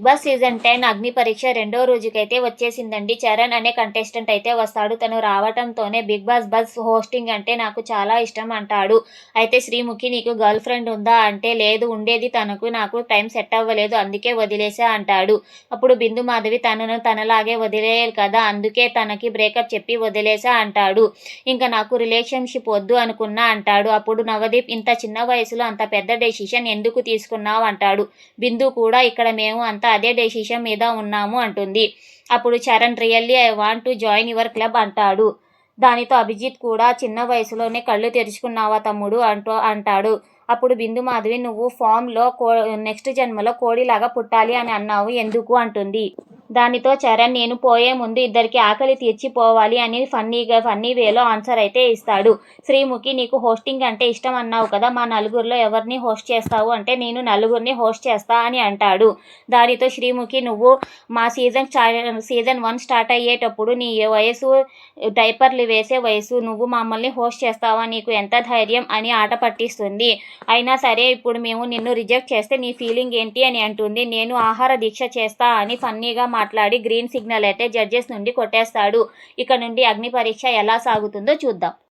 Boss season 10 అగ్ని పరీక్ష రెండో రోజుకైతే వచ్చేసిందండి. చరణ్ అనే కంటెస్టెంట్ అయితే వస్తాడు. తను రావటంతోనే బిగ్ బాస్ బస్ హోస్టింగ్ అంటే నాకు చాలా ఇష్టం అంటాడు. అయితే శ్రీముఖి నీకు గర్ల్ ఫ్రెండ్ ఉందా అంటే లేదు ఉండేది నాకు టైం సెట్ అవ్వలేదు అందుకే వదిలేసా అంటాడు. అప్పుడు బిందు మాధవి తనను తనలాగే వదిలేయాలి కదా అందుకే తనకి బ్రేకప్ చెప్పి వదిలేసా అంటాడు. ఇంకా నాకు రిలేషన్షిప్ వద్దు అనుకున్నా అంటాడు. అప్పుడు నవదీప్ ఇంత చిన్న వయసులో అంత పెద్ద డెసిషన్ ఎందుకు తీసుకున్నావు అంటాడు. బిందు కూడా ఇక్కడ మేము అంతా అదే డెసిషన్ మీద ఉన్నాము అంటుంది. అప్పుడు Charan really I want to join your club అంటాడు. దానితో అభిజిత్ కూడా చిన్న వయసులోనే కళ్ళు తెరుచుకున్నావా తమ్ముడు అంటాడు. అప్పుడు బిందు మాధవి నువ్వు ఫామ్లో నెక్స్ట్ జన్మలో కోడిలాగా పుట్టాలి అని అన్నావు ఎందుకు అంటుంది. దానితో చరణ్ నేను పోయే ముందు ఇద్దరికి ఆకలి తీర్చిపోవాలి అని ఫన్నీ వేలో ఆన్సర్ అయితే ఇస్తాడు. శ్రీముఖి నీకు హోస్టింగ్ అంటే ఇష్టం అన్నావు కదా మా నలుగురిలో ఎవరిని హోస్ట్ చేస్తావు అంటే నేను నలుగురిని హోస్ట్ చేస్తా అని అంటాడు. దానితో శ్రీముఖి నువ్వు మా సీజన్ 1 స్టార్ట్ అయ్యేటప్పుడు నీ వయసు డైపర్లు వేసే వయసు నువ్వు మమ్మల్ని హోస్ట్ చేస్తావా నీకు ఎంత ధైర్యం అని ఆట పట్టిస్తుంది. అయినా సరే ఇప్పుడు మేము నిన్ను రిజెక్ట్ చేస్తే నీ ఫీలింగ్ ఏంటి అని అంటుంది. నేను ఆహార దీక్ష చేస్తా అని ఫన్నీగా మాట్లాడి గ్రీన్ సిగ్నల్ అయితే జడ్జెస్ నుండి కొట్టేస్తాడు. ఇక నుండి అగ్ని పరీక్ష ఎలా సాగుతుందో చూద్దాం.